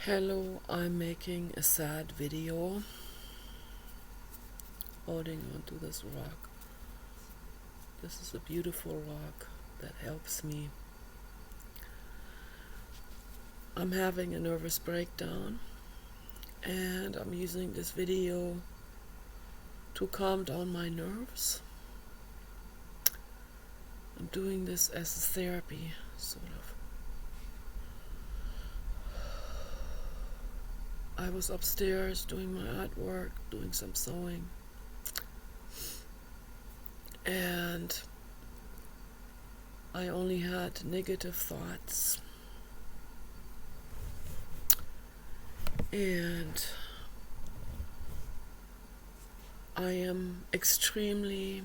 Hello, I'm making a sad video holding onto this rock. This is a beautiful rock that helps me. I'm having a nervous breakdown and I'm using this video to calm down my nerves. I'm doing this as a therapy, sort of. I was upstairs doing my artwork, doing some sewing, and I only had negative thoughts. And I am extremely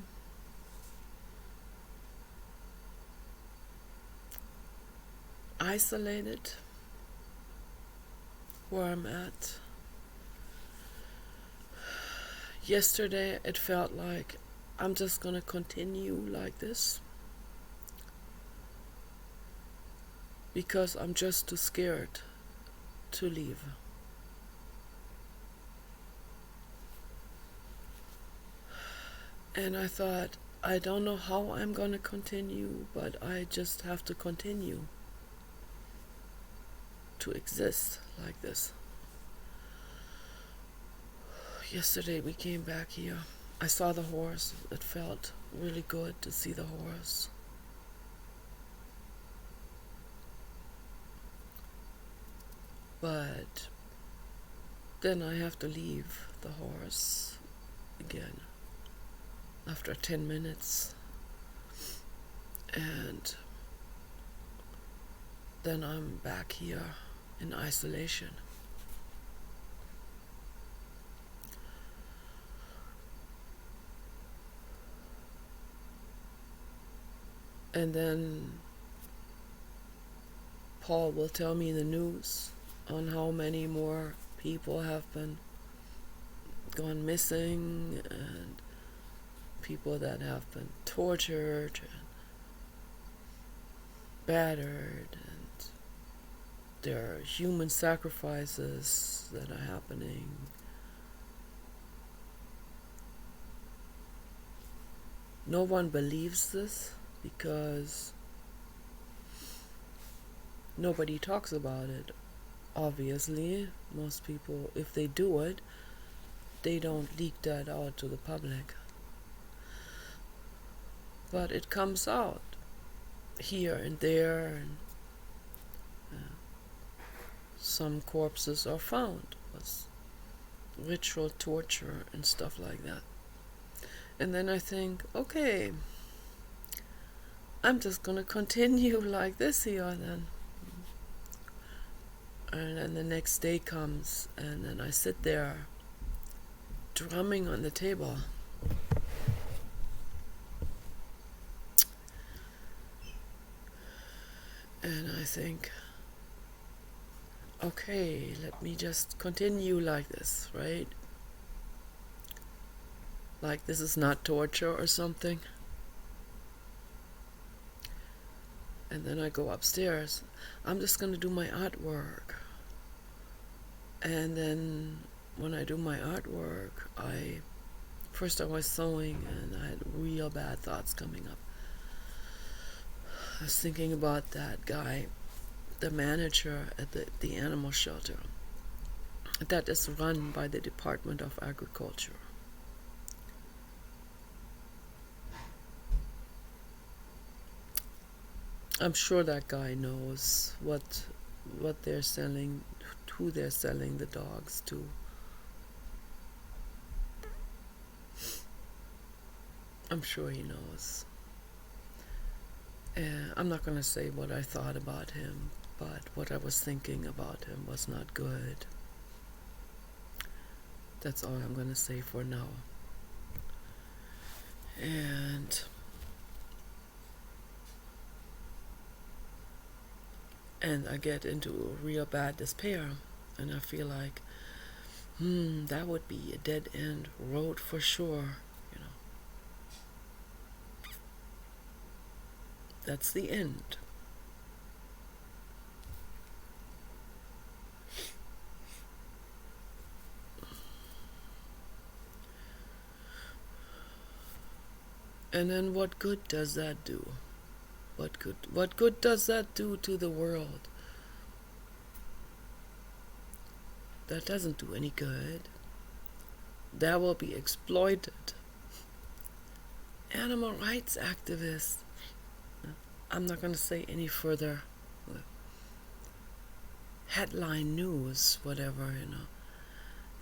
isolated where I'm at. Yesterday it felt like I'm just gonna continue like this because I'm just too scared to leave. And I thought, I don't know how I'm gonna continue, but I just have to continue to exist like this. Yesterday we came back here. I saw the horse. It felt really good to see the horse. But then I have to leave the horse again after 10 minutes. And then I'm back here in isolation. And then Paul will tell me in the news on how many more people have been gone missing and people that have been tortured and battered, and there are human sacrifices that are happening. No one believes this because nobody talks about it. Obviously, most people, if they do it, they don't leak that out to the public. But it comes out here and there, and some corpses are found with ritual torture and stuff like that. And then I think, okay, I'm just gonna continue like this here then. And then the next day comes, and then I sit there drumming on the table. And I think, okay, let me just continue like this, right? Like this is not torture or something. And then I go upstairs. I'm just gonna do my artwork. And then when I do my artwork, first I was sewing and I had real bad thoughts coming up. I was thinking about that guy, the manager at the animal shelter that is run by the Department of Agriculture. I'm sure that guy knows what they're selling, who they're selling the dogs to. I'm sure he knows. I'm not going to say what I thought about him, but what I was thinking about him was not good. That's all I'm going to say for now. And I get into real bad despair, and I feel like, that would be a dead end road for sure, you know. That's the end. And then what good does that do? What good does that do to the world? That doesn't do any good. That will be exploited. Animal rights activists. I'm not going to say any further. Headline news, whatever,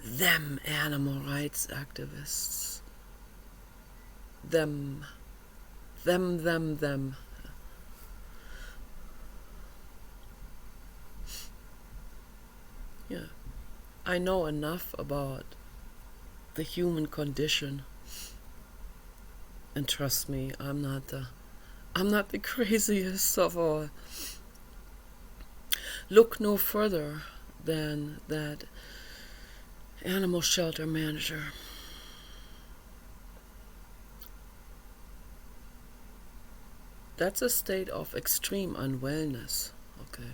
Them animal rights activists. Them. Them. Yeah. I know enough about the human condition. And trust me, I'm not the craziest of all. Look no further than that animal shelter manager. That's a state of extreme unwellness, okay?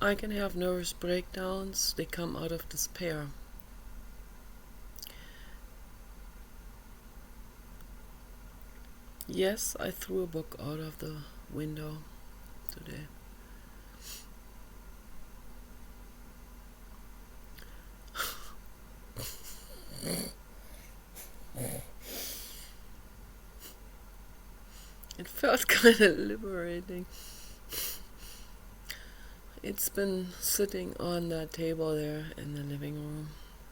I can have nervous breakdowns, they come out of despair. Yes, I threw a book out of the window today. It felt kind of liberating. It's been sitting on that table there in the living room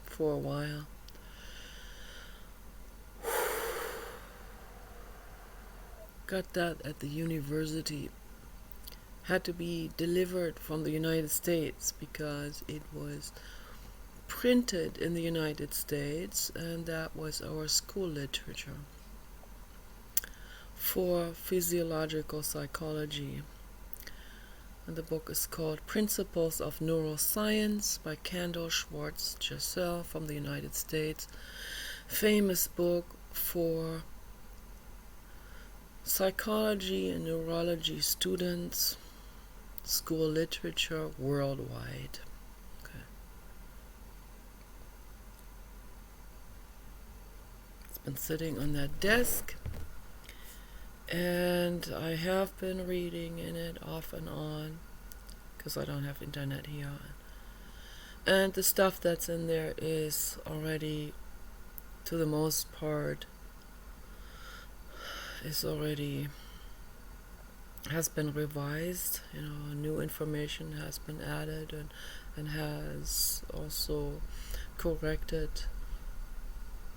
for a while. Got that at the university. Had to be delivered from the United States because it was printed in the United States, and that was our school literature for physiological psychology. And the book is called Principles of Neuroscience by Kandel Schwartz Giselle from the United States. Famous book for psychology and neurology students, school literature worldwide. Okay. It's been sitting on that desk, and I have been reading in it off and on because I don't have internet here. And the stuff that's in there is already, to the most part, has been revised. New information has been added and has also corrected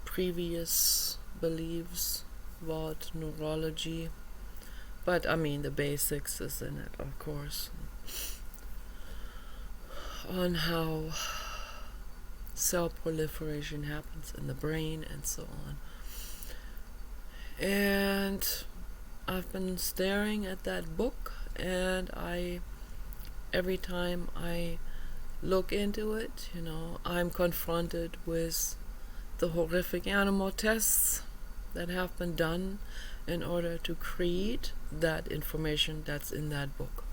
previous beliefs about neurology. But the basics is in it, of course, on how cell proliferation happens in the brain and so on. And I've been staring at that book, and every time I look into it, I'm confronted with the horrific animal tests that have been done in order to create that information that's in that book.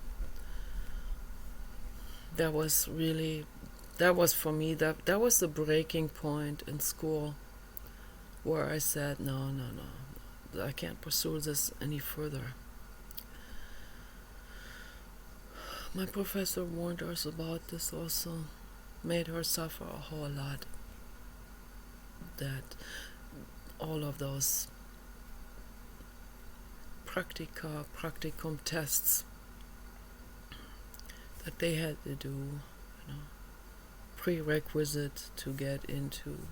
That was for me, that was the breaking point in school where I said, no, I can't pursue this any further. My professor warned us about this also, made her suffer a whole lot. That all of those practicum tests that they had to do, prerequisite to get into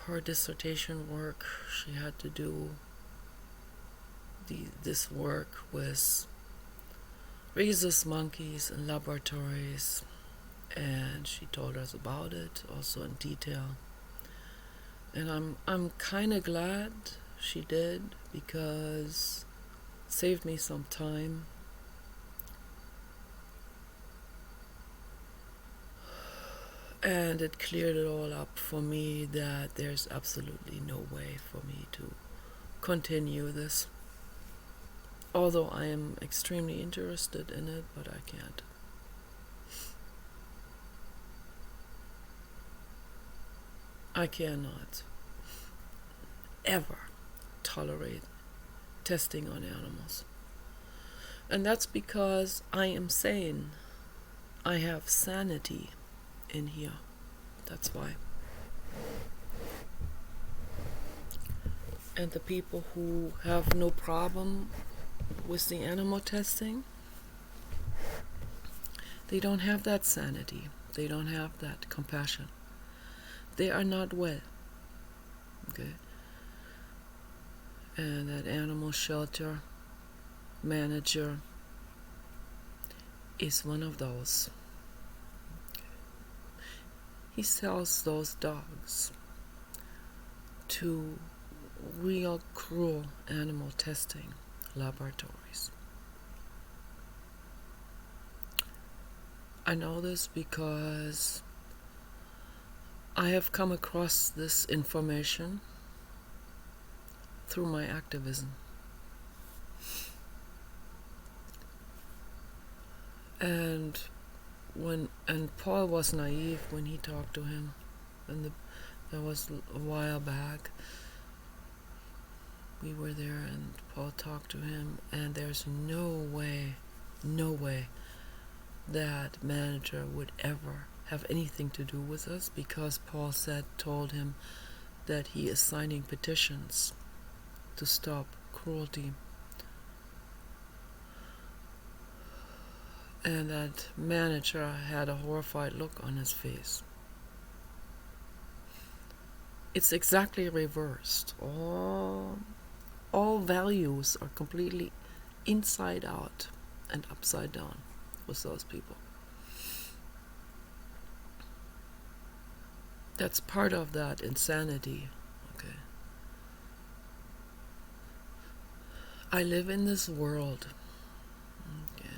her dissertation work. She had to do this work with rhesus monkeys in laboratories, and she told us about it also in detail. And I'm kind of glad she did, because it saved me some time. And it cleared it all up for me that there's absolutely no way for me to continue this. Although I am extremely interested in it, but I can't. I cannot ever tolerate testing on animals. And that's because I am sane. I have sanity in here. That's why. And the people who have no problem with the animal testing, they don't have that sanity. They don't have that compassion. They are not well. Okay? And that animal shelter manager is one of those. He sells those dogs to real cruel animal testing laboratories. I know this because I have come across this information through my activism. And Paul was naive when he talked to him, and that was a while back. We were there and Paul talked to him, and there's no way that manager would ever have anything to do with us, because Paul told him that he is signing petitions to stop cruelty. And that manager had a horrified look on his face. It's exactly reversed. All values are completely inside out and upside down with those people. That's part of that insanity. Okay. I live in this world. Okay.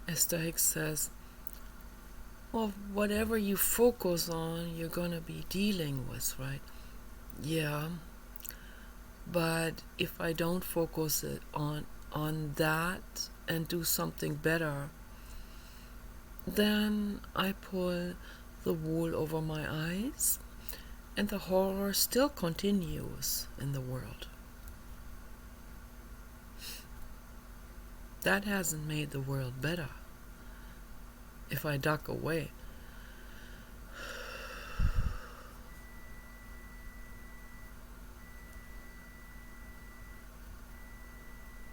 Esther Hicks says, well, whatever you focus on, you're going to be dealing with, right? Yeah. But if I don't focus it on that and do something better, then I pull the wool over my eyes, and the horror still continues in the world. That hasn't made the world better. If I duck away,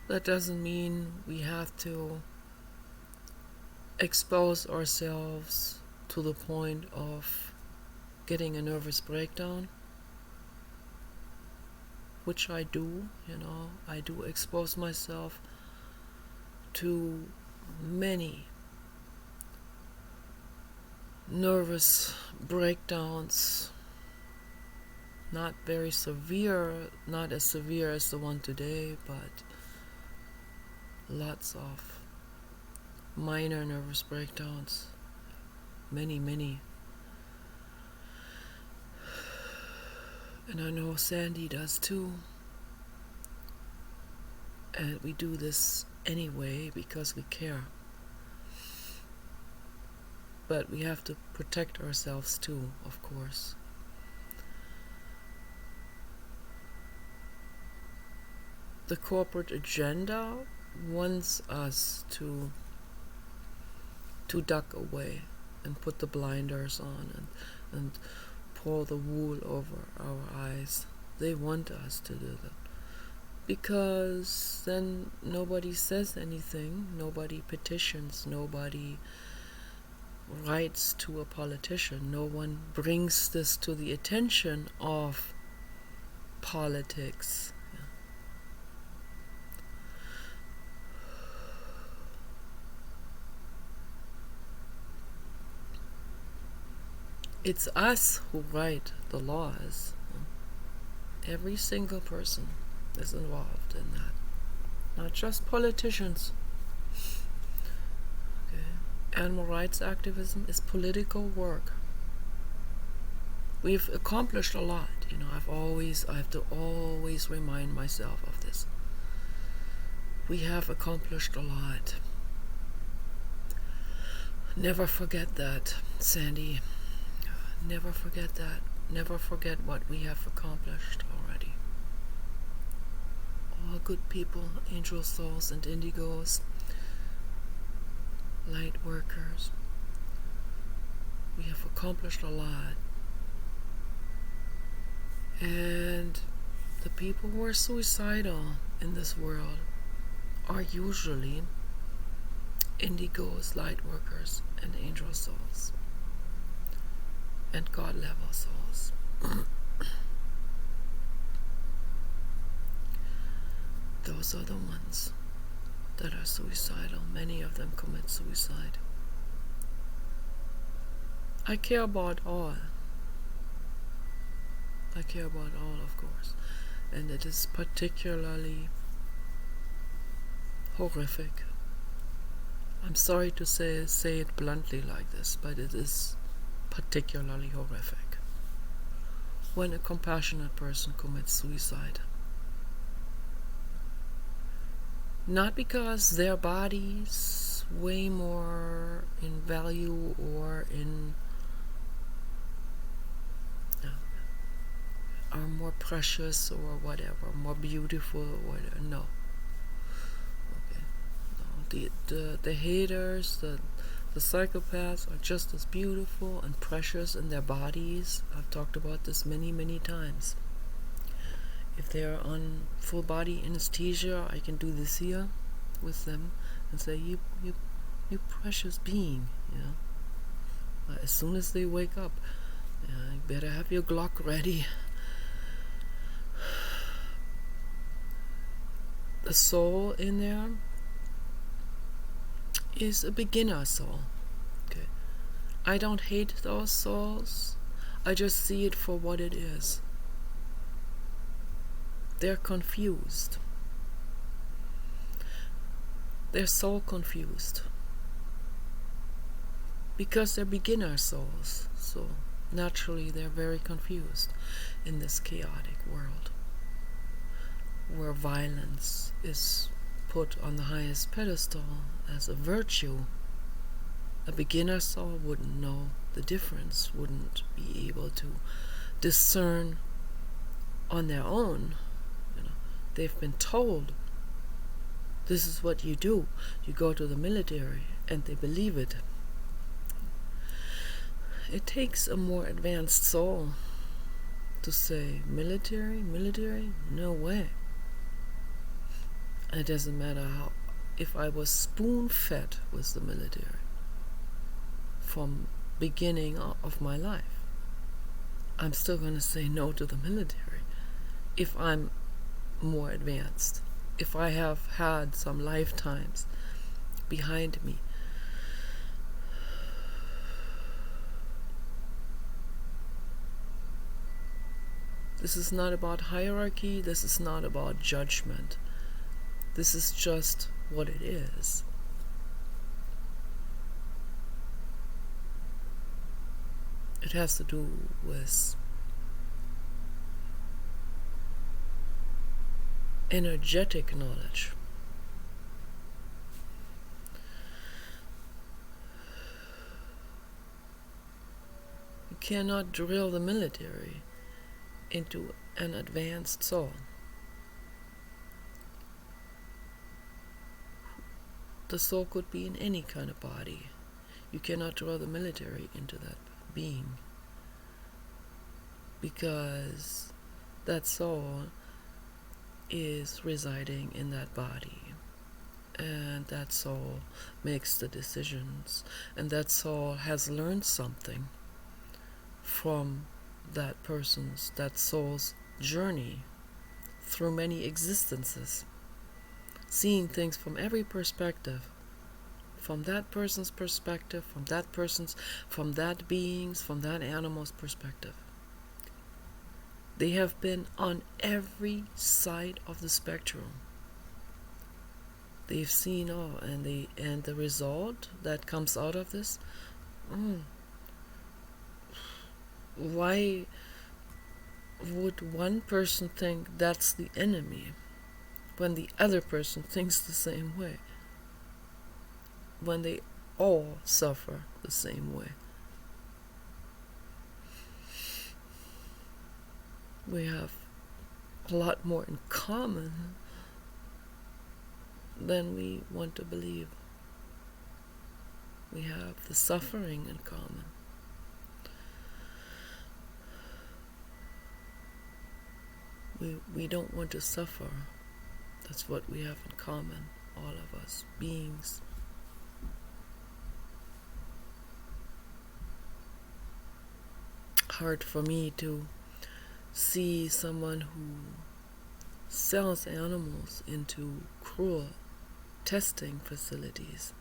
that doesn't mean we have to expose ourselves to the point of getting a nervous breakdown, which I do. I do expose myself to many nervous breakdowns, not very severe, not as severe as the one today, but lots of minor nervous breakdowns, many. And I know Sandy does too. And we do this anyway because we care. But we have to protect ourselves too, of course. The corporate agenda wants us to duck away and put the blinders on and pull the wool over our eyes. They want us to do that, because then nobody says anything, nobody petitions, nobody writes to a politician, no one brings this to the attention of politics. It's us who write the laws. Every single person is involved in that, not just politicians. Okay. Animal rights activism is political work. We've accomplished a lot. I have to always remind myself of this. We have accomplished a lot. Never forget that, Sandy. Never forget that. Never forget what we have accomplished already. All good people, angel souls and indigos, light workers. We have accomplished a lot. And the people who are suicidal in this world are usually indigos, light workers, and angel souls, and God level souls. Those are the ones that are suicidal. Many of them commit suicide. I care about all. I care about all, of course. And it is particularly horrific. I'm sorry to say it bluntly like this, but it is particularly horrific when a compassionate person commits suicide. Not because their bodies way more in value or in are more precious or whatever, more beautiful or whatever. No. Okay. No. The haters, the psychopaths are just as beautiful and precious in their bodies. I've talked about this many, many times. If they are on full body anesthesia, I can do this here with them and say, you precious being, you know. As soon as they wake up, you better have your Glock ready. The soul in there is a beginner soul. Okay. I don't hate those souls. I just see it for what it is. They're confused. They're soul confused. Because they're beginner souls. So naturally they're very confused in this chaotic world, where violence is put on the highest pedestal as a virtue. A beginner soul wouldn't know the difference, wouldn't be able to discern on their own. You know, they've been told this is what you do. You go to the military, and they believe it. It takes a more advanced soul to say, military? No way. It doesn't matter how, if I was spoon-fed with the military from beginning of my life, I'm still going to say no to the military if I'm more advanced, if I have had some lifetimes behind me. This is not about hierarchy, this is not about judgment. This is just what it is. It has to do with energetic knowledge. You cannot drill the military into an advanced soul. The soul could be in any kind of body. You cannot draw the military into that being, because that soul is residing in that body, and that soul makes the decisions, and that soul has learned something from that soul's journey through many existences, seeing things from every perspective, from that person's perspective, from that being's, from that animal's perspective. They have been on every side of the spectrum. They've seen all, and the result that comes out of this, why would one person think that's the enemy when the other person thinks the same way? When they all suffer the same way. We have a lot more in common than we want to believe. We have the suffering in common. We don't want to suffer. That's what we have in common, all of us beings. Hard for me to see someone who sells animals into cruel testing facilities,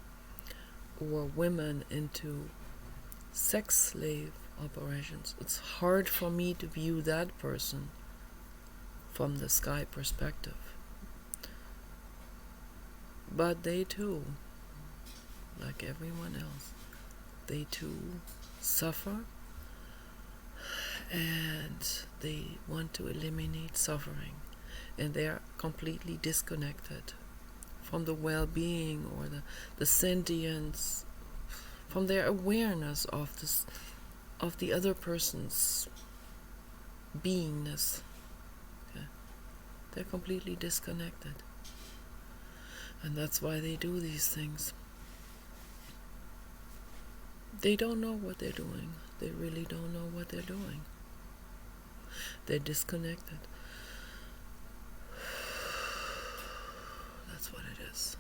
or women into sex slave operations. It's hard for me to view that person from the sky perspective. But they too, like everyone else, they too suffer, and they want to eliminate suffering, and they are completely disconnected from the well-being or the sentience, from their awareness of this, of the other person's beingness. Okay? They're completely disconnected, and that's why they do these things. They don't know what they're doing. They really don't know what they're doing. They're disconnected. That's what it is.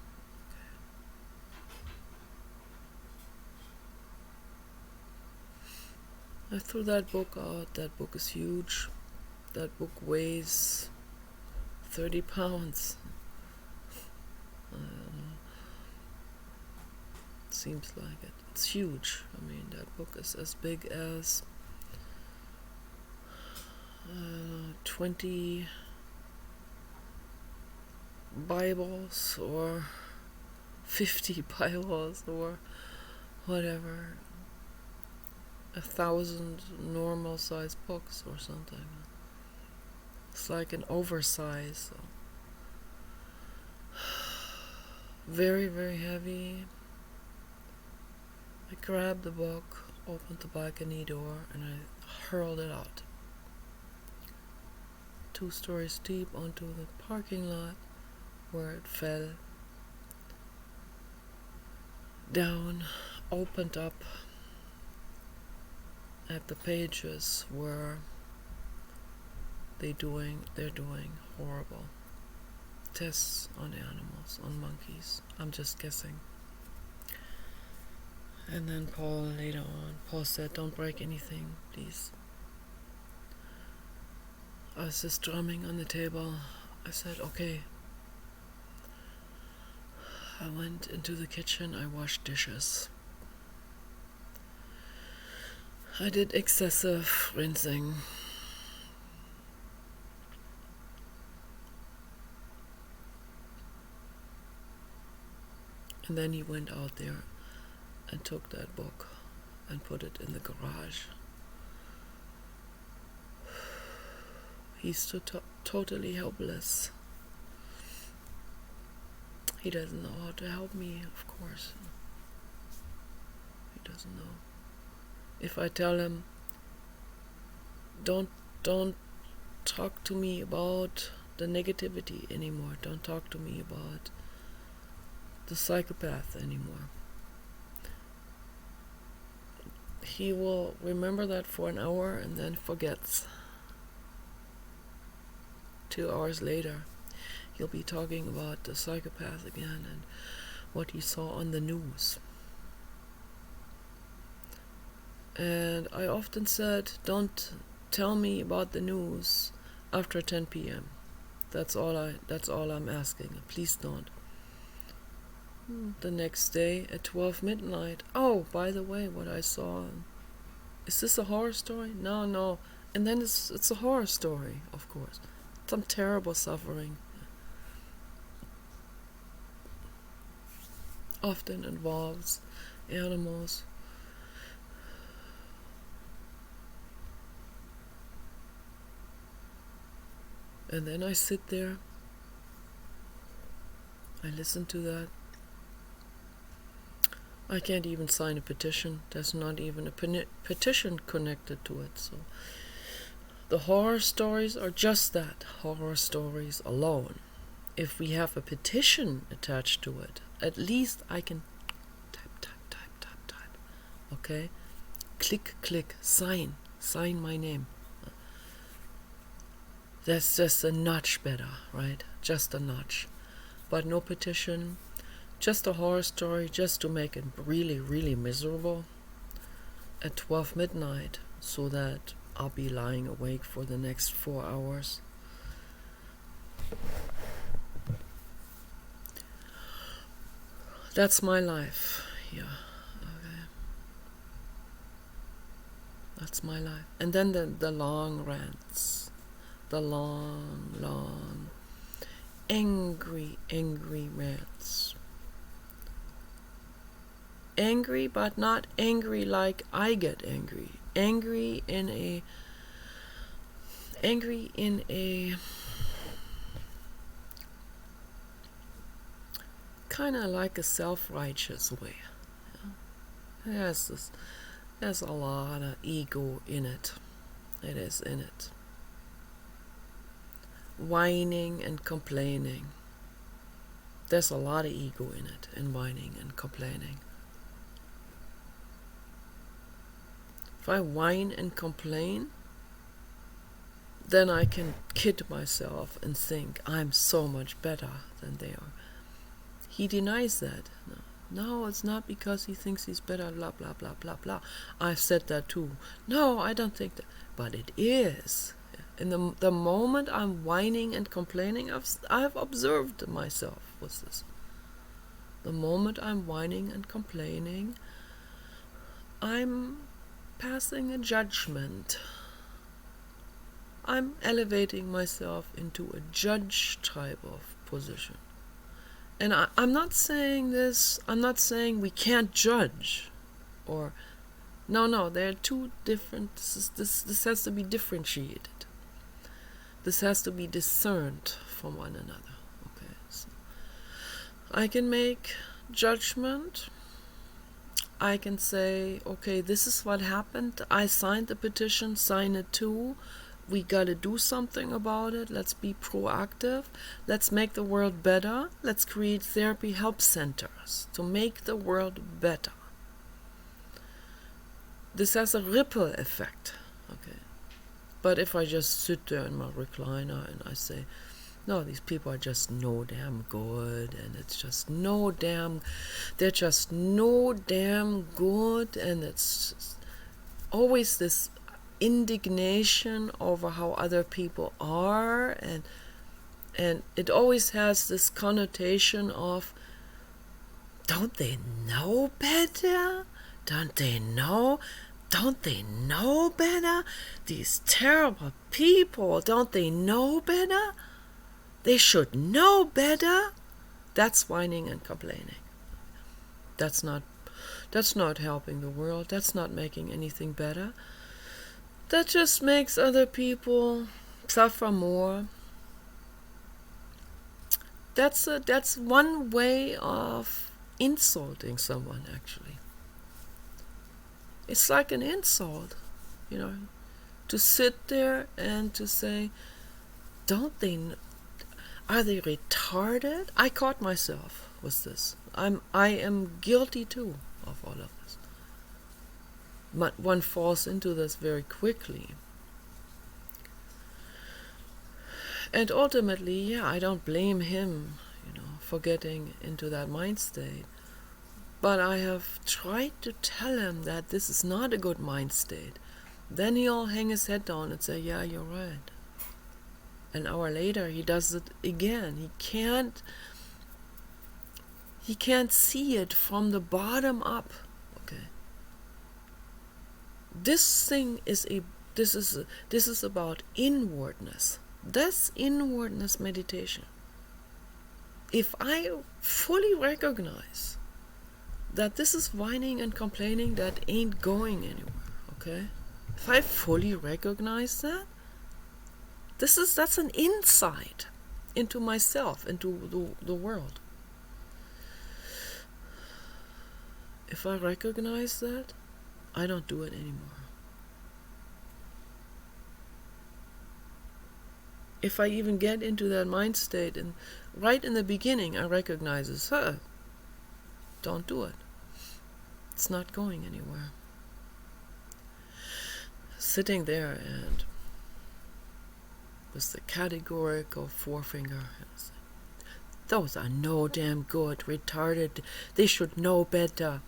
Okay. I threw that book out. That book is huge. That book weighs 30 pounds. Seems like it. It's huge. I mean, that book is as big as 20 Bibles or 50 Bibles or whatever, 1,000 normal sized books or something. It's like an oversize. So. Very, very heavy. I grabbed the book, opened the balcony door, and I hurled it out. 2 stories deep onto the parking lot, where it fell down, opened up at the pages where they're doing horrible tests on animals, on monkeys. I'm just guessing. And then Paul said, "Don't break anything, please." I was just drumming on the table. I said, "Okay." I went into the kitchen. I washed dishes. I did excessive rinsing. And then he went out there and took that book and put it in the garage. He's totally helpless. He doesn't know how to help me, of course. He doesn't know. If I tell him, don't talk to me about the negativity anymore. Don't talk to me about the psychopath anymore. He will remember that for an hour and then forgets. 2 hours later, he'll be talking about the psychopath again and what he saw on the news. And I often said, don't tell me about the news after 10 p.m. That's all I'm asking. Please don't. The next day at 12 midnight, "Oh, by the way, what I saw, is this a horror story?" No. And then it's a horror story, of course. Some terrible suffering. Often involves animals. And then I sit there. I listen to that. I can't even sign a petition. There's not even a petition connected to it. So The horror stories are just that, horror stories alone. If we have a petition attached to it, at least I can type. Okay? Click, sign my name. That's just a notch better, right? Just a notch. But no petition, just a horror story, just to make it really, really miserable at 12 midnight, so that I'll be lying awake for the next 4 hours. That's my life. Yeah. Okay. That's my life. And then the long rants. The long, angry rants. Angry, but not angry like I get angry. Angry in a kind of like a self-righteous way. Yeah? There's a lot of ego in it. It is in it. Whining and complaining. There's a lot of ego in it, in whining and complaining. If I whine and complain, then I can kid myself and think I'm so much better than they are. He denies that. No, it's not because he thinks he's better, blah, blah, blah, blah, blah. I've said that too. No, I don't think that. But it is. In the moment I'm whining and complaining, I've observed myself with this. The moment I'm whining and complaining, I'm passing a judgment. I'm elevating myself into a judge type of position. And I'm not saying this, I'm not saying we can't judge. Or, no, they're two different, this has to be differentiated. This has to be discerned from one another. Okay, so I can make judgment. I can say, okay, this is what happened. I signed the petition, sign it too. We gotta do something about it. Let's be proactive. Let's make the world better. Let's create therapy help centers to make the world better. This has a ripple effect. Okay. But if I just sit there in my recliner and I say, no, these people are just no damn good, and it's just they're just no damn good, and it's just always this indignation over how other people are, and it always has this connotation of, don't they know better? Don't they know better? These terrible people, don't they know better? They should know better. That's whining and complaining. That's not helping the world. That's not making anything better. That just makes other people suffer more. That's one way of insulting someone, actually. It's like an insult, to sit there and to say, are they retarded? I caught myself with this. I am guilty too of all of this. But one falls into this very quickly. And ultimately, I don't blame him, for getting into that mind state. But I have tried to tell him that this is not a good mind state. Then he'll hang his head down and say, yeah, you're right. An hour later, he does it again. He can't see it from the bottom up. Okay. This is about inwardness. That's inwardness meditation. If I fully recognize that this is whining and complaining that ain't going anywhere, okay? If I fully recognize that, that's an insight into myself, into the world. If I recognize that, I don't do it anymore. if I even get into that mind state, and right in the beginning I recognize this, don't do it. It's not going anywhere. Sitting there and with the categorical forefinger, those are no damn good, retarded, they should know better.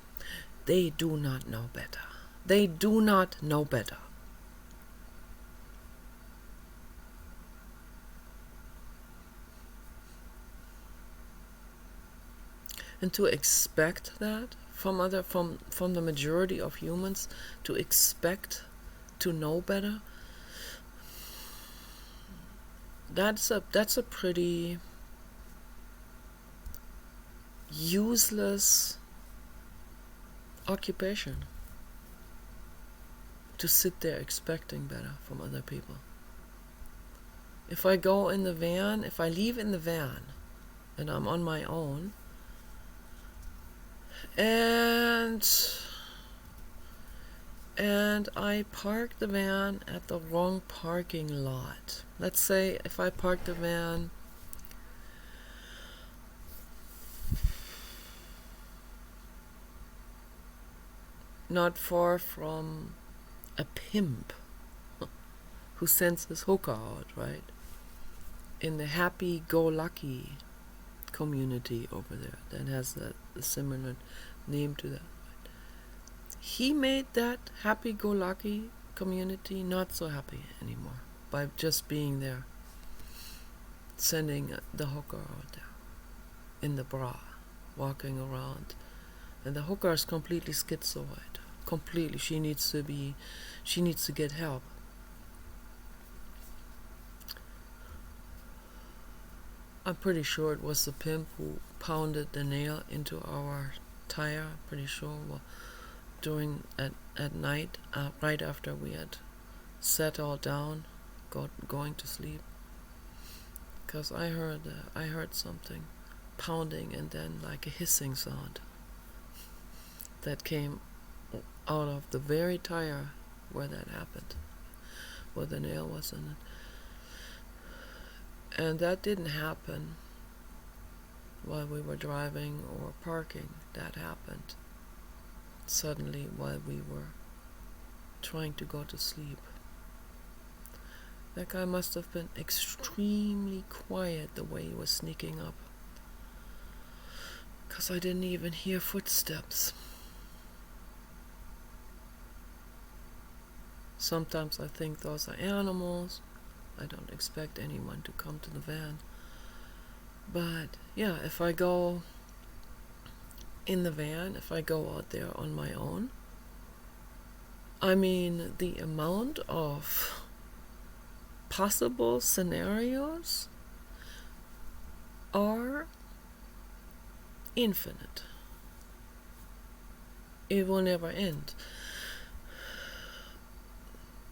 They do not know better. They do not know better. And to expect that from the majority of humans, to expect to know better, that's a pretty useless occupation, to sit there expecting better from other people. If I go in the van, if I leave in the van and I'm on my own, and I park the van at the wrong parking lot. Let's say if I park the van not far from a pimp who sends his hooker out, right? In the happy-go-lucky community over there that has a similar name to that. He made that happy-go-lucky community not so happy anymore by just being there, sending the hooker out there in the bra, walking around. And the hooker is completely schizoid. Completely. She needs to get help. I'm pretty sure it was the pimp who pounded the nail into our tire. Pretty sure at night, right after we had sat all down, going to sleep. Because I heard something pounding and then like a hissing sound that came out of the very tire where that happened, where the nail was in it. And that didn't happen while we were driving or parking. That happened suddenly while we were trying to go to sleep. That guy must have been extremely quiet the way he was sneaking up, because I didn't even hear footsteps. Sometimes I think those are animals. I don't expect anyone to come to the van. But yeah, if I go in the van, if I go out there on my own, I mean, the amount of possible scenarios are infinite. It will never end.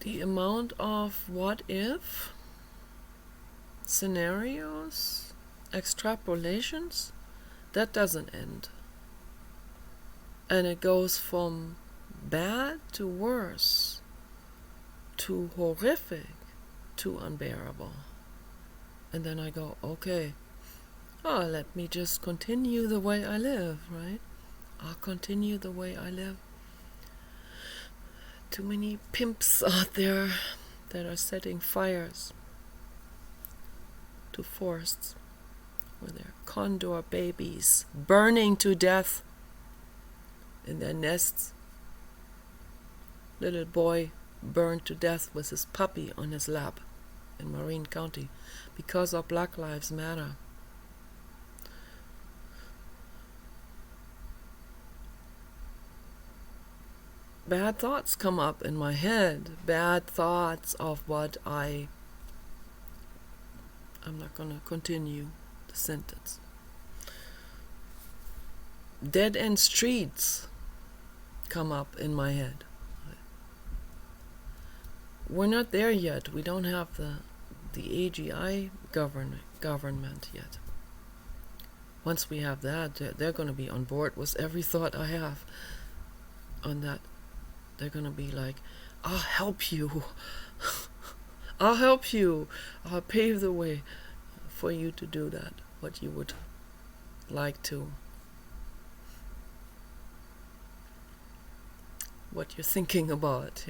The amount of what if scenarios, extrapolations, that doesn't end. And it goes from bad to worse, to horrific, to unbearable. And then I go, okay, let me just continue the way I live, right? I'll continue the way I live. Too many pimps out there that are setting fires to forests where their condor babies burning to death in their nests. Little boy burned to death with his puppy on his lap in Marin County because of Black Lives Matter. Bad thoughts come up in my head. Bad thoughts of what I'm not going to continue the sentence. Dead end streets come up in my head. We're not there yet. We don't have the AGI government yet. Once we have that, they're going to be on board with every thought I have on that. They're going to be like, I'll help you. I'll help you. I'll pave the way for you to do that, what you would like to, what you're thinking about,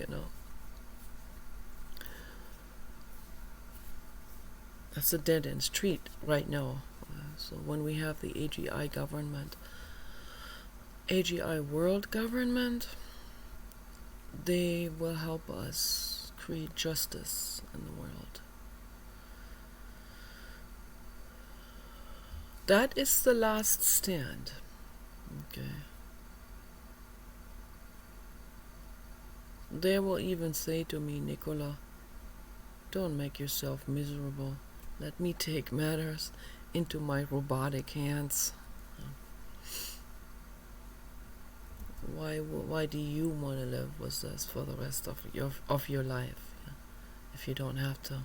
That's a dead-end street right now. So when we have the AGI government, AGI world government, they will help us create justice in the world. That is the last stand. Okay. They will even say to me, Nicola, don't make yourself miserable. Let me take matters into my robotic hands. Why do you want to live with this for the rest of your life, if you don't have to?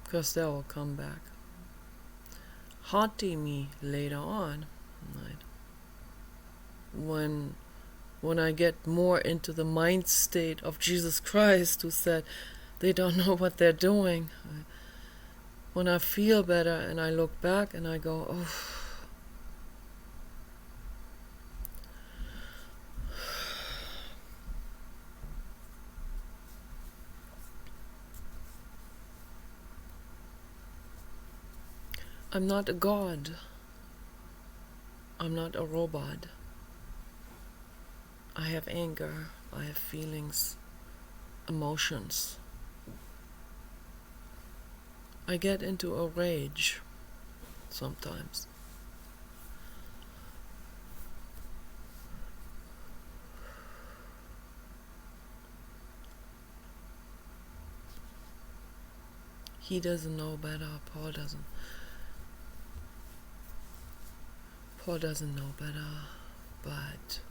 Because that will come back, haunting me later on, right? When I get more into the mind state of Jesus Christ, who said they don't know what they're doing. When I feel better and I look back and I go, oh, I'm not a god. I'm not a robot. I have anger. I have feelings, emotions. I get into a rage sometimes. He doesn't know better. Paul doesn't know better, but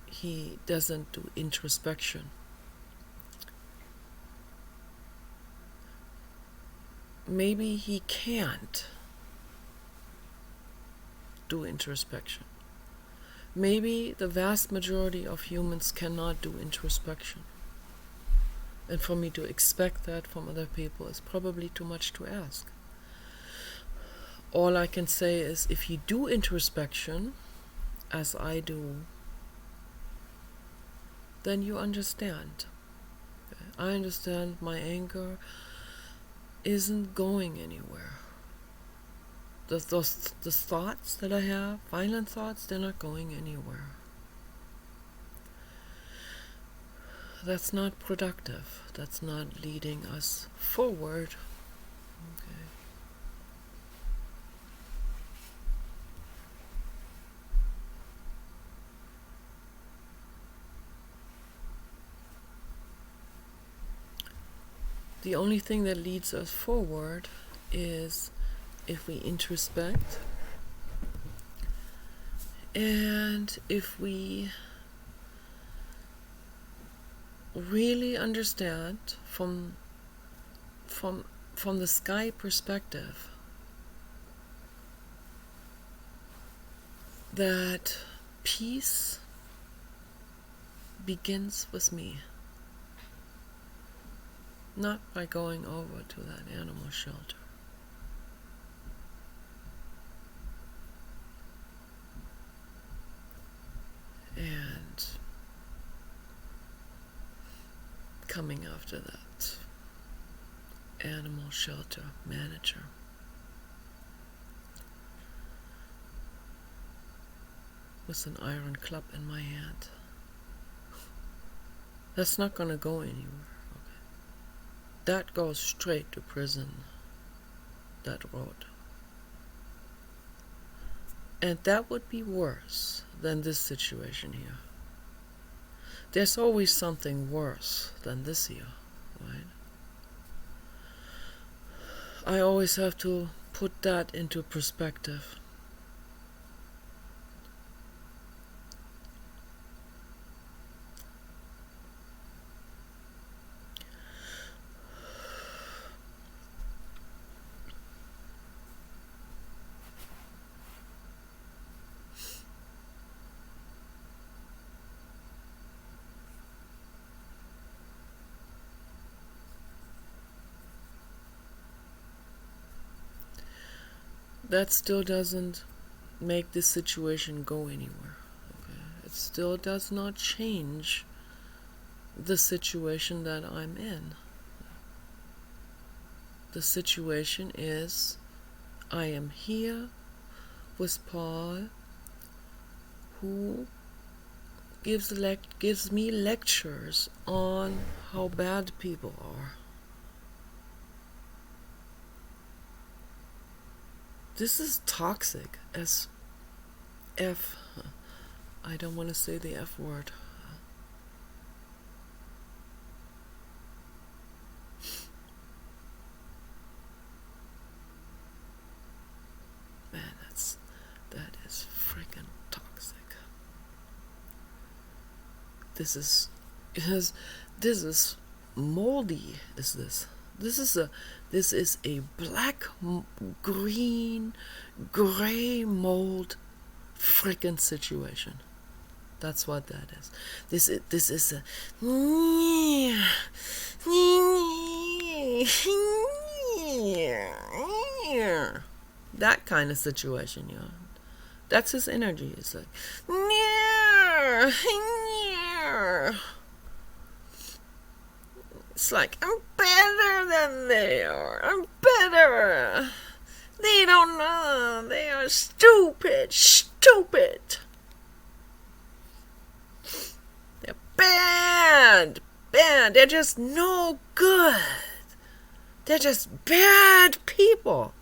he doesn't do introspection. Maybe he can't do introspection. Maybe the vast majority of humans cannot do introspection. And for me to expect that from other people is probably too much to ask. All I can say is, if you do introspection, as I do, then you understand. I understand my anger isn't going anywhere. The thoughts that I have, violent thoughts, they're not going anywhere. That's not productive. That's not leading us forward. Okay. The only thing that leads us forward is if we introspect and if we really understand from the sky perspective that peace begins with me. Not by going over to that animal shelter. And coming after that animal shelter manager. With an iron club in my hand. That's not going to go anywhere. That goes straight to prison, that road. And that would be worse than this situation here. There's always something worse than this here, right? I always have to put that into perspective. that still doesn't make this situation go anywhere. Okay? It still does not change the situation that I'm in. The situation is I am here with Paul, who gives me lectures on how bad people are. This is toxic as F. I don't want to say the F word. Man, that is freaking toxic. This is moldy. This is a black, green, gray mold freaking situation. That's what that is. This is a that kind of situation, you know. That's his energy. It's like it's like, I'm better than they are. I'm better. They don't know. They are stupid. They're bad. They're just no good. They're just bad people.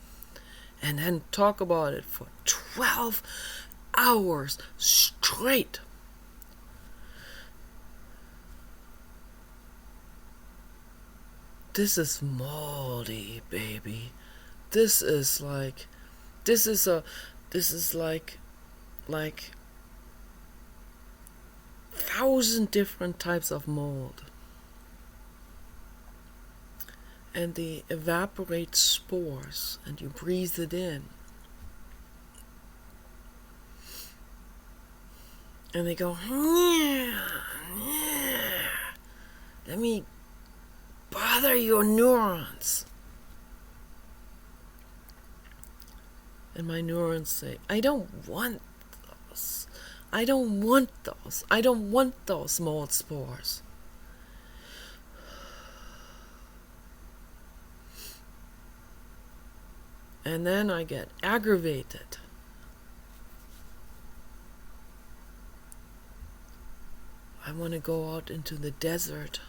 And then talk about it for 12 hours straight. This is moldy, baby. This is like 1,000 different types of mold. And they evaporate spores, and you breathe it in. And they go, let me bother your neurons. And my neurons say, I don't want those. I don't want those. I don't want those mold spores. And then I get aggravated. I want to go out into the desert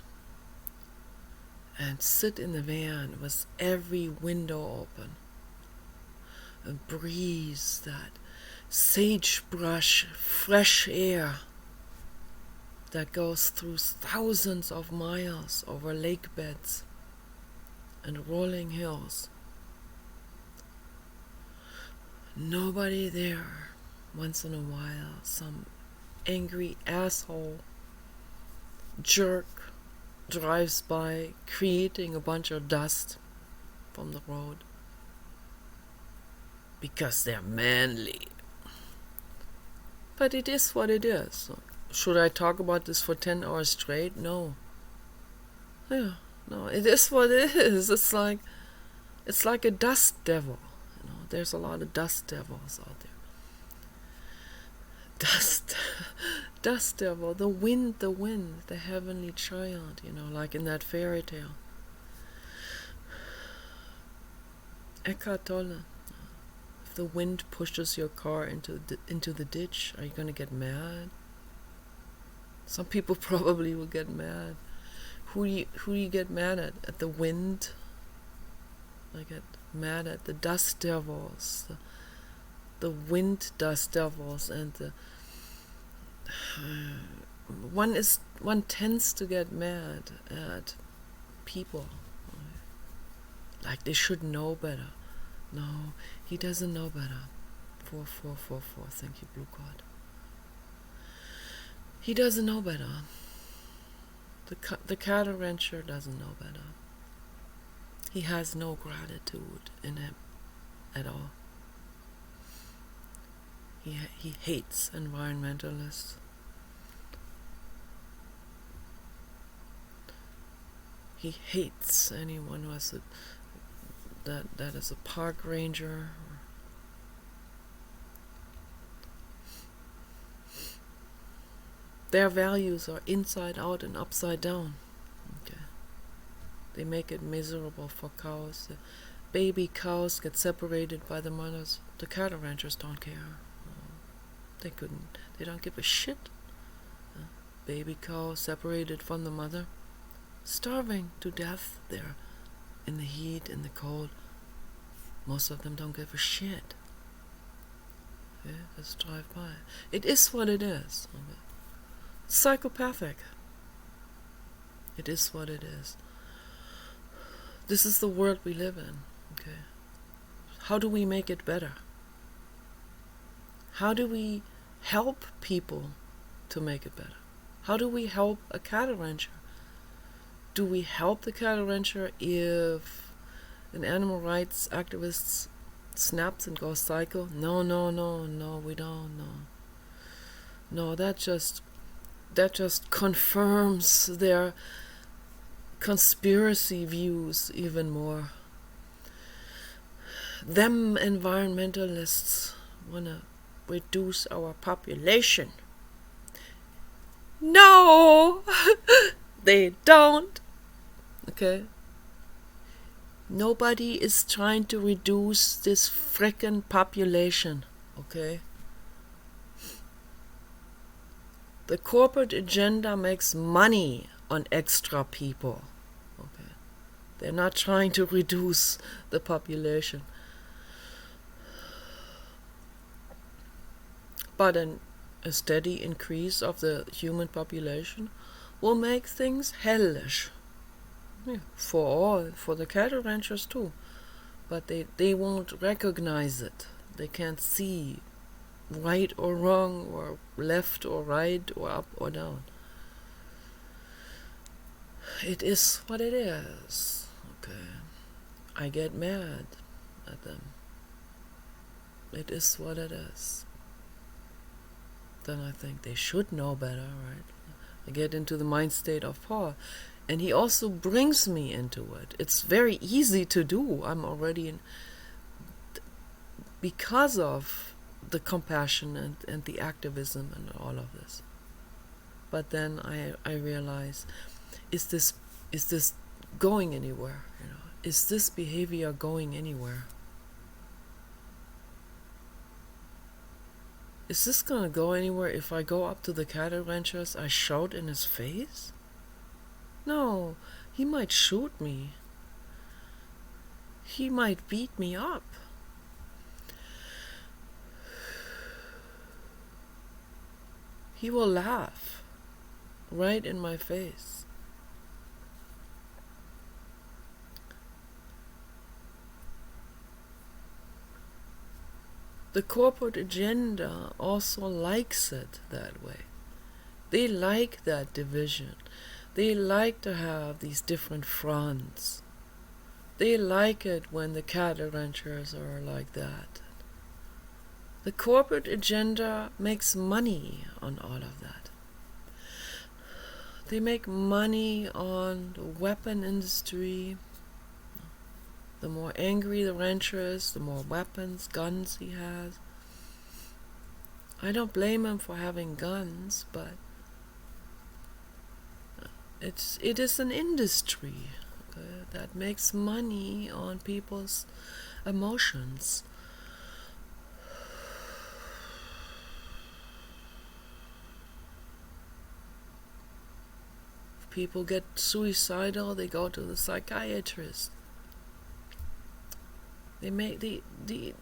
and sit in the van with every window open and breathe that sagebrush fresh air that goes through thousands of miles over lake beds and rolling hills. Nobody there. Once in a while, some angry asshole jerk drives by, creating a bunch of dust from the road. Because they're manly. But it is what it is. Should I talk about this for 10 hours straight? No. Yeah, no, it is what it is. It's like a dust devil. You know, there's a lot of dust devils out there. Dust devil, the wind, the heavenly child, you know, like in that fairy tale. Eckhart Tolle. If the wind pushes your car into the ditch, are you going to get mad? Some people probably will get mad. Who do you get mad at? At the wind? I get mad at the dust devils, the wind dust devils, and one tends to get mad at people, like they should know better. No, he doesn't know better. 4444, thank you, Blue God. He doesn't know better. The cattle rancher doesn't know better. He has no gratitude in him at all. He hates environmentalists. He hates anyone who has that is a park ranger, Their values are inside out and upside down. Okay. They make it miserable for cows. The baby cows get separated by the mothers. The cattle ranchers don't care. They don't give a shit. Baby cow separated from the mother, starving to death there in the heat, in the cold. Most of them don't give a shit. Okay, just drive by. It is what it is. Okay. Psychopathic. It is what it is. This is the world we live in. Okay. How do we make it better? How do we help people to make it better? How do we help a cattle rancher? Do we help the cattle rancher if an animal rights activist snaps and goes psycho? No, we don't. No, that just confirms their conspiracy views even more. Them environmentalists want to reduce our population. No! They don't. Okay? Nobody is trying to reduce this frickin' population. Okay? The corporate agenda makes money on extra people. Okay? They're not trying to reduce the population. But a steady increase of the human population will make things hellish. Yeah, for the cattle ranchers too. But they won't recognize it. They can't see right or wrong, or left or right, or up or down. It is what it is. Okay. I get mad at them. It is what it is. Then I think they should know better, right? I get into the mind state of Paul. And he also brings me into it. It's very easy to do. I'm already in, because of the compassion and the activism and all of this. But then I realize, is this going anywhere? You know, is this behavior going anywhere? Is this gonna go anywhere if I go up to the cattle ranchers, I shout in his face? No, he might shoot me. He might beat me up. He will laugh right in my face. The corporate agenda also likes it that way. They like that division. They like to have these different fronts. They like it when the cattle ranchers are like that. The corporate agenda makes money on all of that. They make money on the weapon industry. The more angry the rancher is, the more weapons, guns he has. I don't blame him for having guns, but it is an industry that makes money on people's emotions. If people get suicidal, they go to the psychiatrist. They make the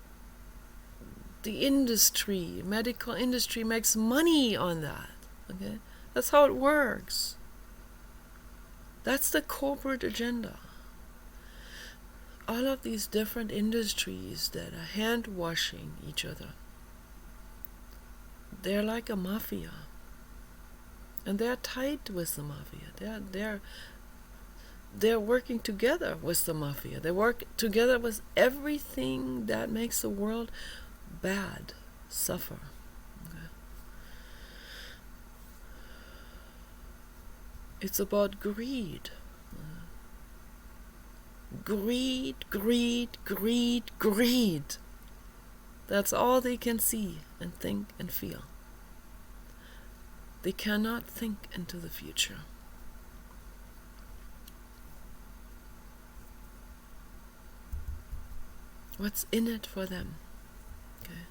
industry, medical industry makes money on that. Okay? That's how it works. That's the corporate agenda. All of these different industries that are hand washing each other. They're like a mafia. And they're tight with the mafia. They're working together with the mafia. They work together with everything that makes the world bad, suffer. Okay. It's about greed. Greed. That's all they can see and think and feel. They cannot think into the future. What's in it for them? Okay.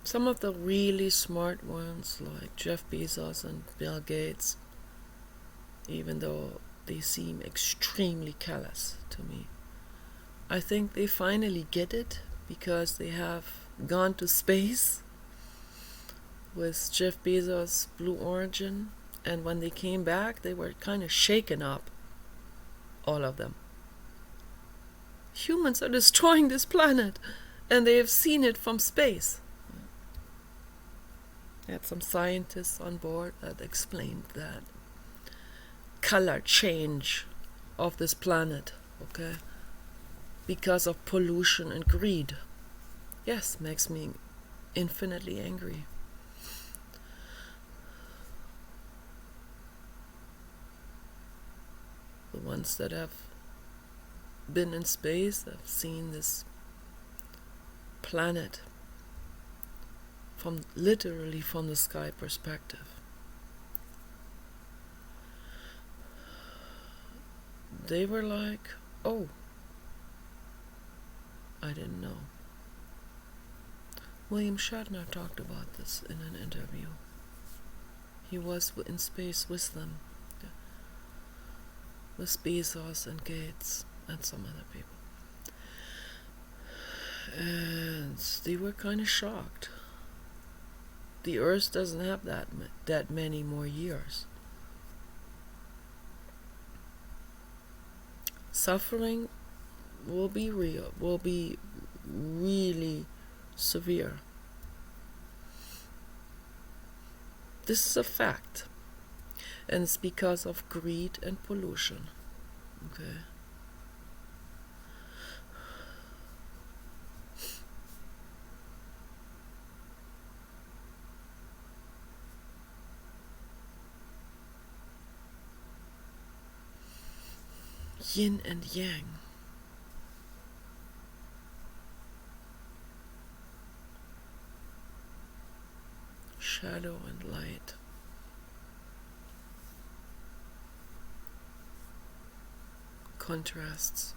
Some of the really smart ones, like Jeff Bezos and Bill Gates, even though they seem extremely callous to me, I think they finally get it because they have gone to space with Jeff Bezos' Blue Origin, and when they came back, they were kind of shaken up, all of them. Humans are destroying this planet, and they have seen it from space. I had some scientists on board that explained that color change of this planet, okay, because of pollution and greed. Yes, makes me infinitely angry. The ones that have been in space have seen this planet literally from the sky perspective. They were like, oh, I didn't know. William Shatner talked about this in an interview. He was in space with them, with Bezos and Gates and some other people. And they were kind of shocked. The Earth doesn't have that many more years. Suffering will be real, will be really severe. This is a fact. And it's because of greed and pollution. Okay. Yin and yang. Shadow and light. Contrasts.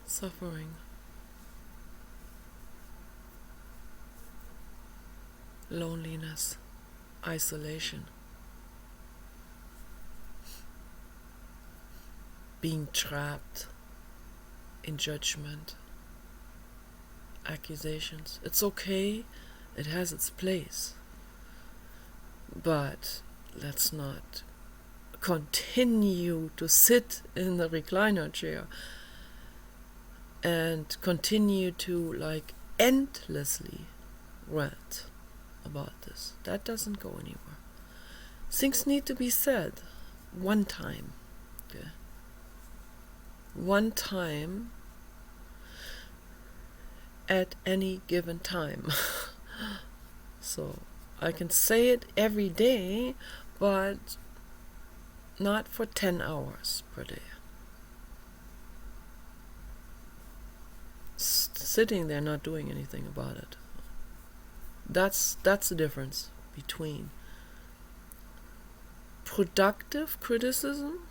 Suffering. Loneliness. Isolation. Being trapped in judgment. Accusations. It's okay, it has its place, but let's not continue to sit in the recliner chair and continue to endlessly rant about this. That doesn't go anywhere. Things need to be said one time. Okay? One time at any given time. So I can say it every day, but not for 10 hours per day. Sitting there not doing anything about it. That's the difference between productive criticism,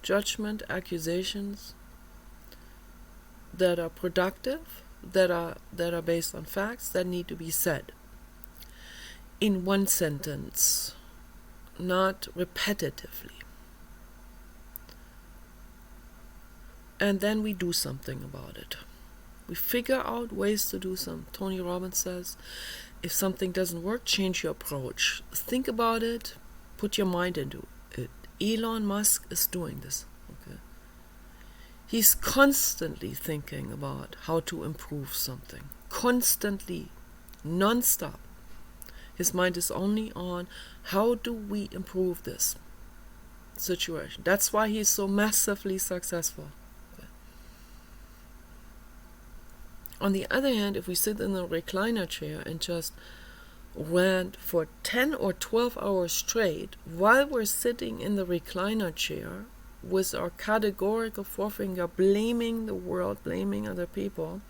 judgment, accusations that are productive, that are based on facts, that need to be said in one sentence, not repetitively. And then we do something about it. We figure out ways to do something. Tony Robbins says, if something doesn't work, change your approach. Think about it, put your mind into it. Elon Musk is doing this. Okay? He's constantly thinking about how to improve something. Constantly, non-stop. His mind is only on how do we improve this situation. That's why he's so massively successful. On the other hand, if we sit in the recliner chair and just rant for 10 or 12 hours straight while we're sitting in the recliner chair with our categorical forefinger blaming the world, blaming other people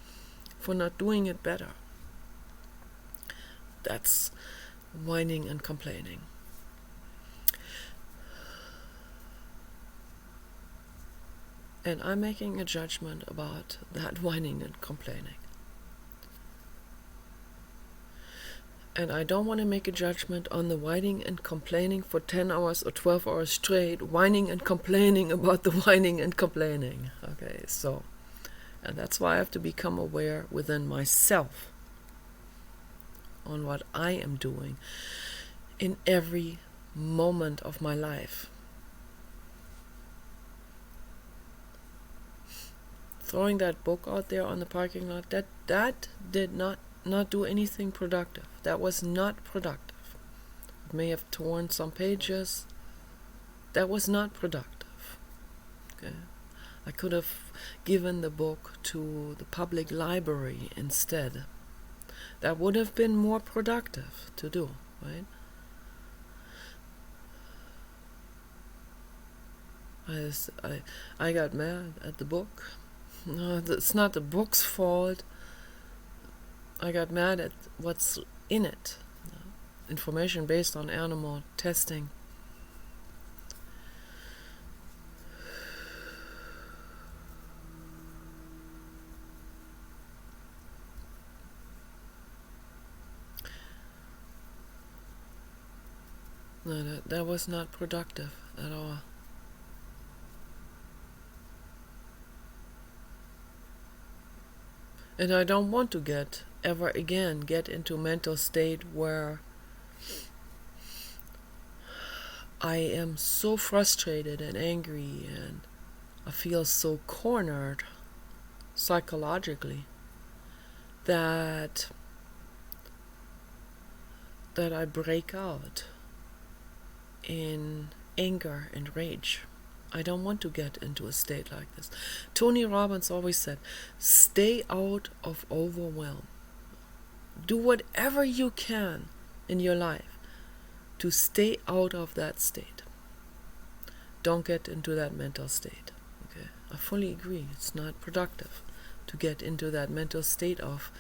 for not doing it better, that's whining and complaining. And I'm making a judgment about that whining and complaining. And I don't want to make a judgment on the whining and complaining for 10 hours or 12 hours straight, whining and complaining about the whining and complaining. Okay, so, and that's why I have to become aware within myself on what I am doing in every moment of my life. Throwing that book out there on the parking lot, that did not do anything productive. That was not productive. It may have torn some pages. That was not productive. Okay. I could have given the book to the public library instead. That would have been more productive to do, right? I got mad at the book. No, it's not the book's fault. I got mad at what's in it. Information based on animal testing. No, that was not productive at all. And I don't want to ever again get into a mental state where I am so frustrated and angry and I feel so cornered psychologically that I break out in anger and rage. I don't want to get into a state like this. Tony Robbins always said, stay out of overwhelm. Do whatever you can in your life to stay out of that state. Don't get into that mental state. Okay, I fully agree. It's not productive to get into that mental state of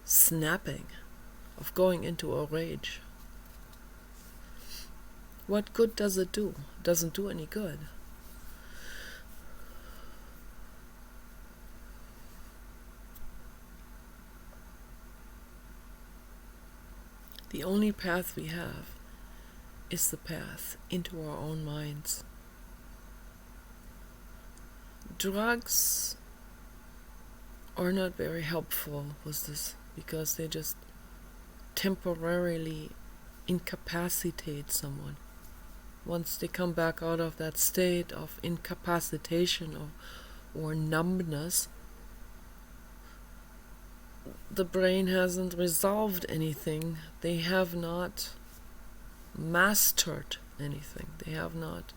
snapping, of going into a rage. What good does it do? It doesn't do any good. The only path we have is the path into our own minds. Drugs are not very helpful with this because they just temporarily incapacitate someone. Once they come back out of that state of incapacitation or numbness, the brain hasn't resolved anything. They have not mastered anything. They have not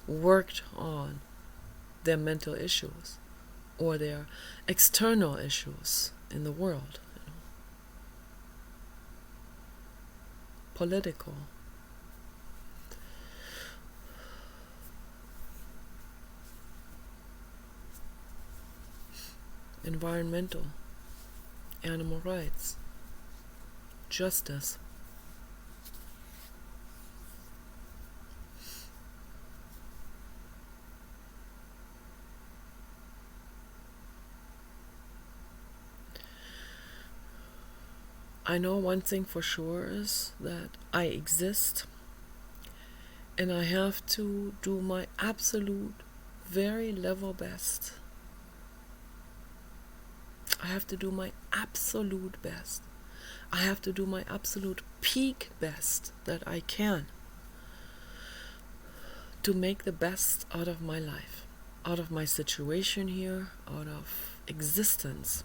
worked on their mental issues or their external issues in the world. Political. Environmental. Animal rights, justice. I know one thing for sure is that I exist and I have to do my absolute very level best. I have to do my absolute best. I have to do my absolute peak best that I can to make the best out of my life, out of my situation here, out of existence.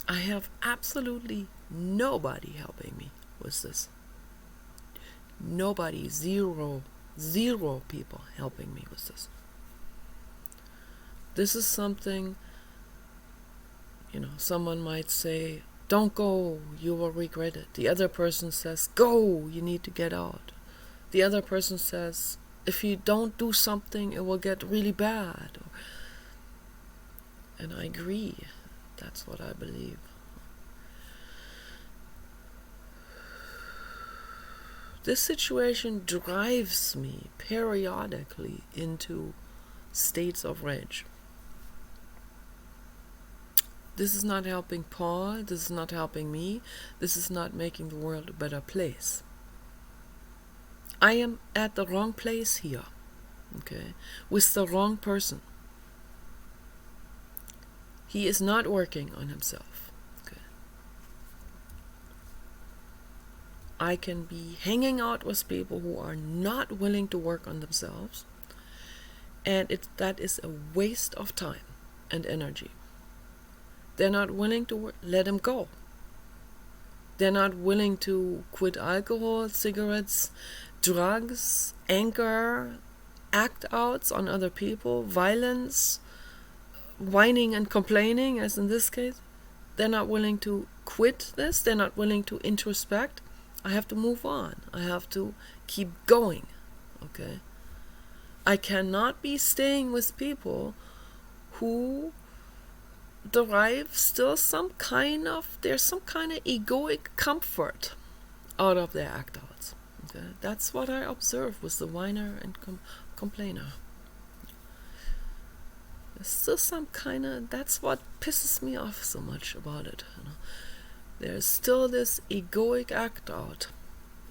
I have absolutely nobody helping me with this. Nobody, zero Zero people helping me with this. This is something, someone might say, don't go, you will regret it. The other person says, go, you need to get out. The other person says, if you don't do something, it will get really bad. And I agree. That's what I believe. This situation drives me periodically into states of rage. This is not helping Paul. This is not helping me. This is not making the world a better place. I am at the wrong place here, okay, with the wrong person. He is not working on himself. Okay. I can be hanging out with people who are not willing to work on themselves, and that is a waste of time and energy. They're not willing to work, let them go. They're not willing to quit alcohol, cigarettes, drugs, anger, act outs on other people, violence, whining and complaining, as in this case. They're not willing to quit this. They're not willing to introspect. I have to move on. I have to keep going. Okay? I cannot be staying with people who derive still there's some kind of egoic comfort out of their act outs. Okay? That's what I observe with the whiner and complainer. There's still some that's what pisses me off so much about it. There's still this egoic act out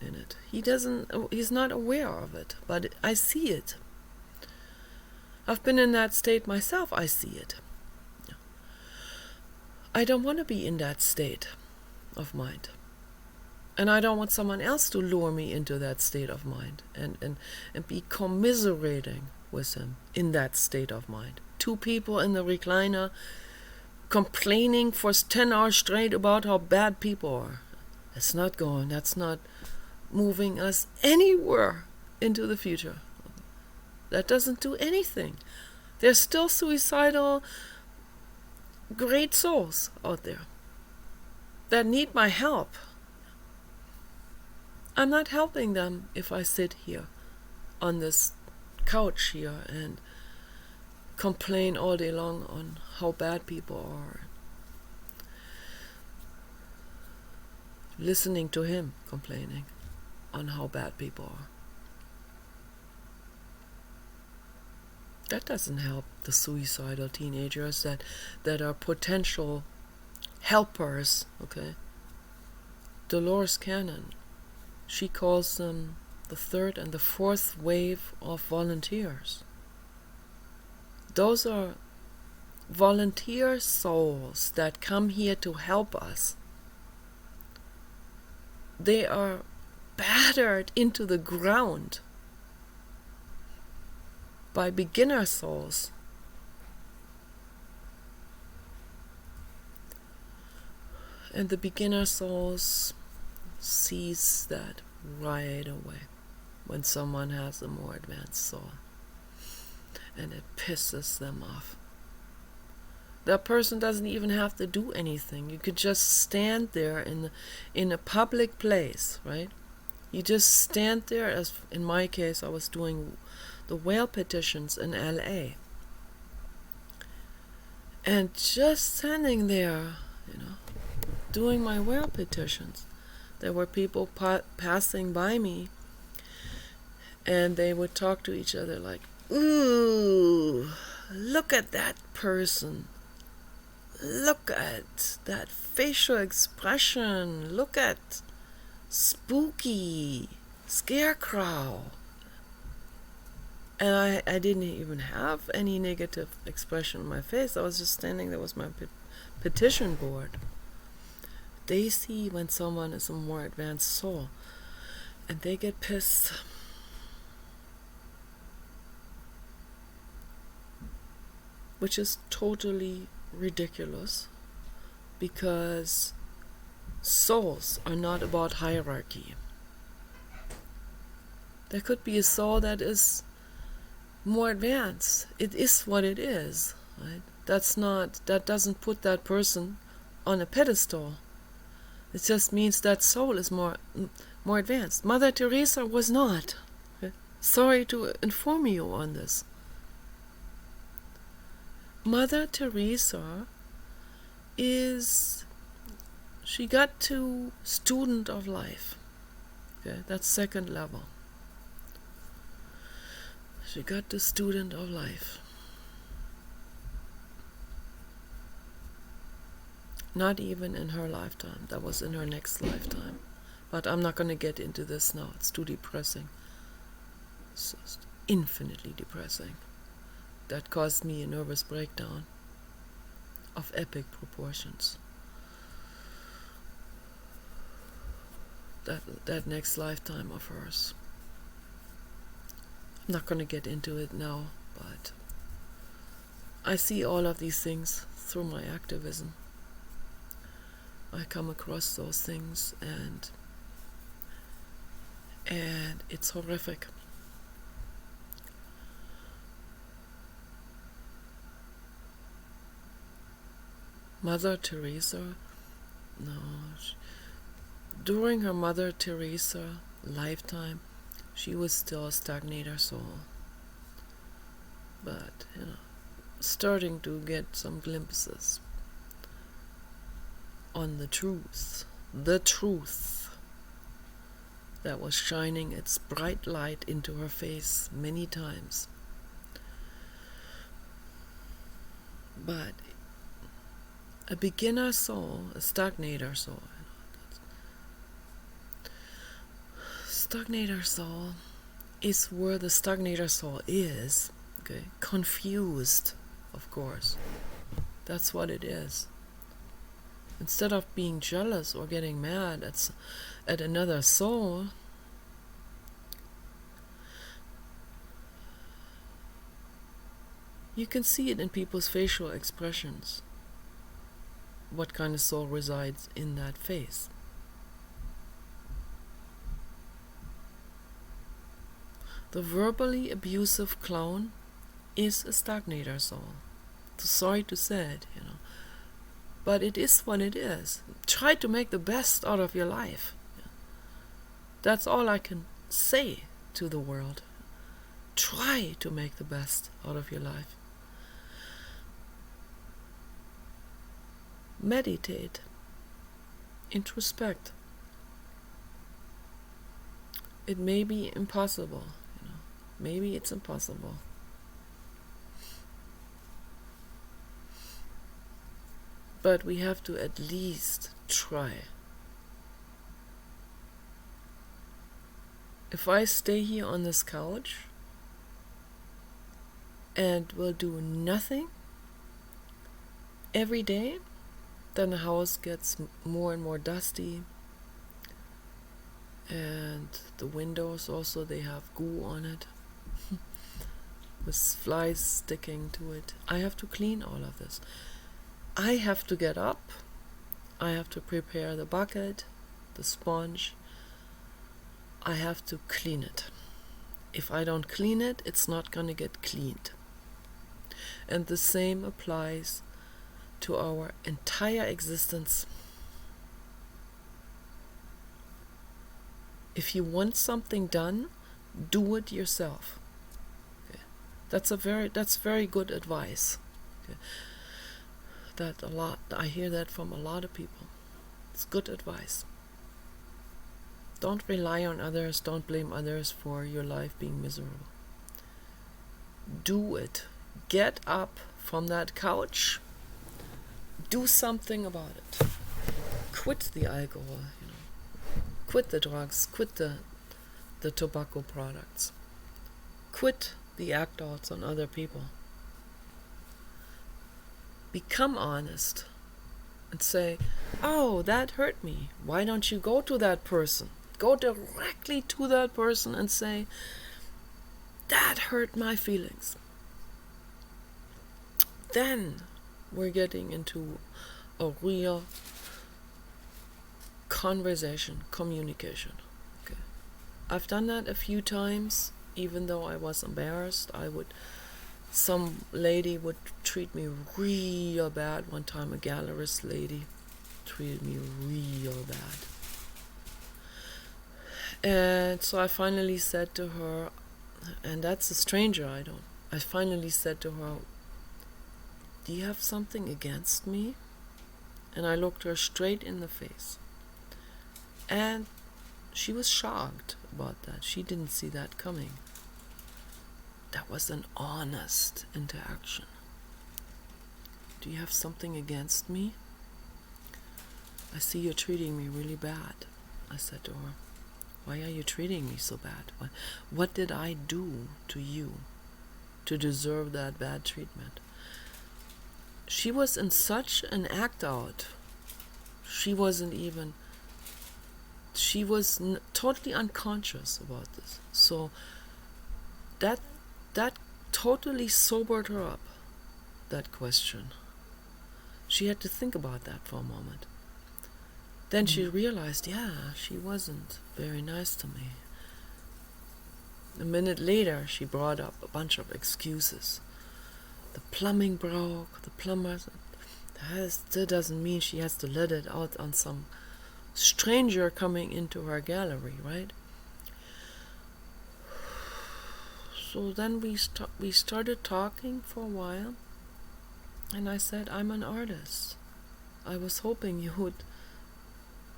in it. He's not aware of it, but I see it. I've been in that state myself. I see it. I don't want to be in that state of mind. And I don't want someone else to lure me into that state of mind and be commiserating with him in that state of mind. Two people in the recliner complaining for 10 hours straight about how bad people are. That's not moving us anywhere into the future. That doesn't do anything. There's still suicidal great souls out there that need my help. I'm not helping them if I sit here on this couch here and complain all day long on how bad people are. Listening to him complaining on how bad people are. That doesn't help the suicidal teenagers that are potential helpers, okay? Dolores Cannon, she calls them the third and the fourth wave of volunteers. Those are volunteer souls that come here to help us. They are battered into the ground by beginner souls. And the beginner souls sees that right away when someone has a more advanced soul. And it pisses them off. That person doesn't even have to do anything. You could just stand there in a public place, right? You just stand there, as in my case, I was doing the whale petitions in LA. And just standing there, doing my whale petitions, there were people passing by me, and they would talk to each other like, ooh, look at that person. Look at that facial expression. Look at spooky scarecrow. And I didn't even have any negative expression on my face. I was just standing there with my petition board. They see when someone is a more advanced soul, and they get pissed. Which is totally ridiculous, because souls are not about hierarchy. There could be a soul that is more advanced. It is what it is, right? That doesn't put that person on a pedestal. It just means that soul is more advanced. Mother Teresa was not. Okay? Sorry to inform you on this. Mother Teresa she got to student of life. Okay, that's second level. She got to student of life. Not even in her lifetime. That was in her next lifetime. But I'm not going to get into this now. It's too depressing. It's just infinitely depressing. That caused me a nervous breakdown of epic proportions. That next lifetime of hers. I'm not going to get into it now, but I see all of these things through my activism. I come across those things and it's horrific. Mother Teresa, during her Mother Teresa lifetime, she was still a stagnator soul. But, starting to get some glimpses on the truth that was shining its bright light into her face many times. But a beginner soul, a stagnator soul, stagnator soul is where the stagnator soul is, okay, confused, of course. That's what it is. Instead of being jealous or getting mad at another soul, you can see it in people's facial expressions, what kind of soul resides in that face. The verbally abusive clown is a stagnator soul. Sorry to say it, but it is what it is. Try to make the best out of your life. That's all I can say to the world. Try to make the best out of your life. Meditate. Introspect. It may be impossible. Maybe it's impossible. But we have to at least try. If I stay here on this couch and will do nothing every day, then the house gets more and more dusty, and the windows also, they have goo on it with flies sticking to it. I have to clean all of this. I have to get up. I have to prepare the bucket, the sponge. I have to clean it. If I don't clean it, it's not going to get cleaned. And the same applies to our entire existence. If you want something done, do it yourself. Okay. That's very good advice. Okay. I hear that from a lot of people. It's good advice. Don't rely on others, don't blame others for your life being miserable. Do it. Get up from that couch. Do something about it. Quit the alcohol, Quit the drugs, quit the tobacco products. Quit the act outs on other people. Become honest and say, oh, that hurt me. Why don't you go to that person? Go directly to that person and say, that hurt my feelings. Then we're getting into a real conversation, communication. Okay. I've done that a few times, even though I was embarrassed. Some lady would treat me real bad. One time a gallerist lady treated me real bad. And so I finally said to her, and that's a stranger, I finally said to her, do you have something against me? And I looked her straight in the face. And she was shocked about that. She didn't see that coming. That was an honest interaction. Do you have something against me? I see you're treating me really bad, I said to her. Why are you treating me so bad? What did I do to you to deserve that bad treatment? She was in such an act out. She was totally unconscious about this. So that totally sobered her up, that question. She had to think about that for a moment. Then she realized, yeah, she wasn't very nice to me. A minute later, she brought up a bunch of excuses. The plumbing broke, the plumber... That doesn't mean she has to let it out on some stranger coming into her gallery, right? So then we started talking for a while, and I said, I'm an artist. I was hoping you would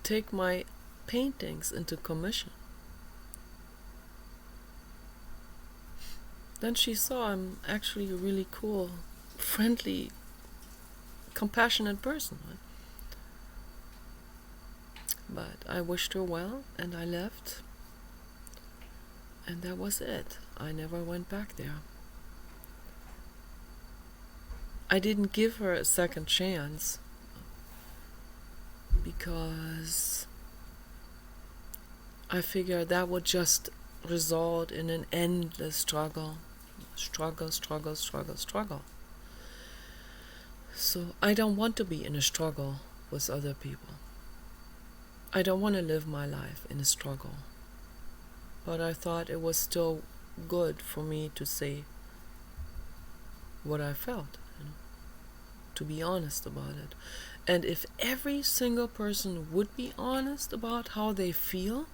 take my paintings into commission. Then she saw I'm actually a really cool, friendly, compassionate person. Right? But I wished her well, and I left. And that was it. I never went back there. I didn't give her a second chance because I figured that would just result in an endless struggle. Struggle. So I don't want to be in a struggle with other people. I don't want to live my life in a struggle. But I thought it was still good for me to say what I felt, to be honest about it. And if every single person would be honest about how they feel,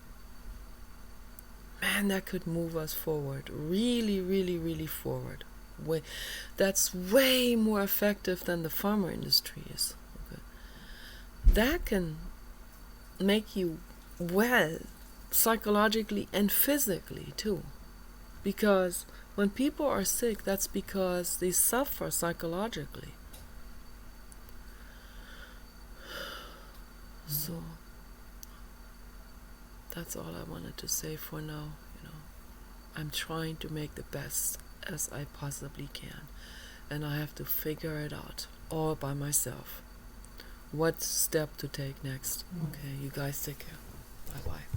man, that could move us forward. Really, really, really forward. That's way more effective than the pharma industry is. Okay? That can make you well, psychologically and physically too. Because when people are sick, that's because they suffer psychologically. So that's all I wanted to say for now. I'm trying to make the best as I possibly can, and I have to figure it out all by myself. What step to take next? Okay, you guys take care. Bye-bye.